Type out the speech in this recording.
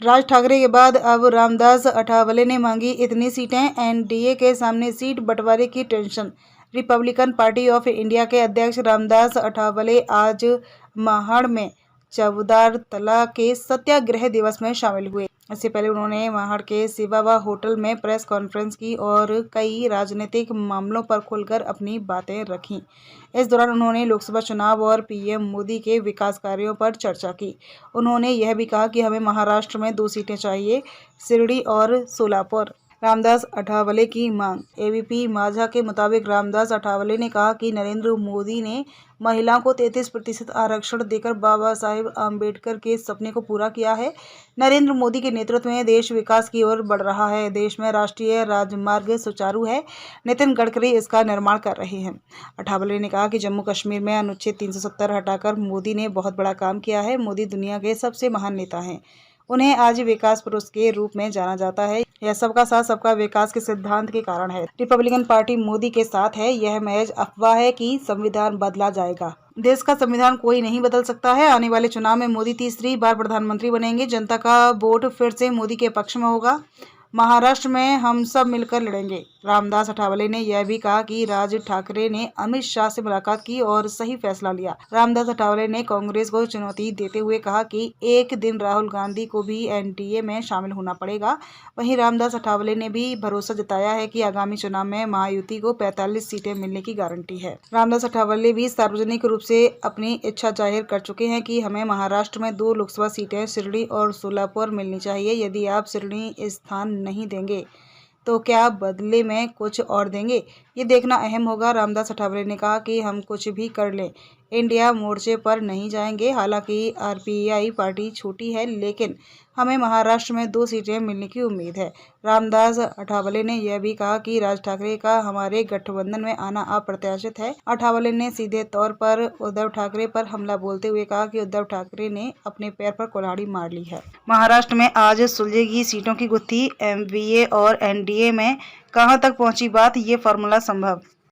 राज ठाकरे के बाद अब रामदास अठावले ने मांगी इतनी सीटें, एनडीए के सामने सीट बंटवारे की tension. Republican party of India के अध्यक्ष रामदास अठावले आज महाड़ में चौदारतला के सत्याग्रह दिवस में शामिल हुए। इससे पहले उन्होंने महाड़ के सिवावा होटल में प्रेस कॉन्फ्रेंस की और कई राजनीतिक मामलों पर खुलकर अपनी बातें रखीं। इस दौरान उन्होंने लोकसभा चुनाव और पीएम मोदी के विकास कार्यों पर चर्चा की। उन्होंने यह भी कहा कि हमें महाराष्ट्र में 2 सीटें चाहिए, शिरडी और सोलापुर। रामदास अठावले की मांग। एबीपी माझा के मुताबिक रामदास अठावले ने कहा कि नरेंद्र मोदी ने महिलाओं को 33% आरक्षण देकर बाबा साहेब आम्बेडकर के सपने को पूरा किया है। नरेंद्र मोदी के नेतृत्व में देश विकास की ओर बढ़ रहा है। देश में राष्ट्रीय राजमार्ग सुचारू है। नितिन गडकरी इसका निर्माण कर रहे हैं। अठावले ने कहा कि जम्मू कश्मीर में अनुच्छेद 370 हटाकर मोदी ने बहुत बड़ा काम किया है। मोदी दुनिया के सबसे महान नेता हैं। उन्हें आज विकास पुरुष के रूप में जाना जाता है। यह सबका साथ सबका विकास के सिद्धांत के कारण है। रिपब्लिकन पार्टी मोदी के साथ है। यह महज अफवाह है कि संविधान बदला जाएगा। देश का संविधान कोई नहीं बदल सकता है। आने वाले चुनाव में मोदी तीसरी बार प्रधानमंत्री बनेंगे। जनता का वोट फिर से मोदी के पक्ष में होगा। महाराष्ट्र में हम सब मिलकर लड़ेंगे। रामदास अठावले ने यह भी कहा कि राज ठाकरे ने अमित शाह से मुलाकात की और सही फैसला लिया। रामदास अठावले ने कांग्रेस को चुनौती देते हुए कहा कि एक दिन राहुल गांधी को भी एनडीए में शामिल होना पड़ेगा। वहीं रामदास अठावले ने भी भरोसा जताया है कि आगामी चुनाव में महायुति को 45 सीटें मिलने की गारंटी है। रामदास अठावले भी सार्वजनिक रूप से अपनी इच्छा जाहिर कर चुके हैं कि हमें महाराष्ट्र में 2 लोकसभा सीटें शिरडी और सोलापुर मिलनी चाहिए। यदि आप शिरडी स्थान नहीं देंगे तो क्या बदले में कुछ और देंगे, ये देखना अहम होगा। रामदास अठावले ने कहा कि हम कुछ भी कर लें, इंडिया मोर्चे पर नहीं जाएंगे। हालांकि आरपीआई पार्टी छोटी है, लेकिन हमें महाराष्ट्र में 2 सीटें मिलने की उम्मीद है। रामदास अठावले ने यह भी कहा कि राज ठाकरे का हमारे गठबंधन में आना अप्रत्याशित है। अठावले ने सीधे तौर पर उद्धव ठाकरे पर हमला बोलते हुए कहा कि उद्धव ठाकरे ने अपने पैर पर कुल्हाड़ी मार ली है। महाराष्ट्र में आज सुलझेगी सीटों की गुत्थी। एमवीए और एनडीए में कहां तक पहुंची बात, ये फॉर्मूला संभव।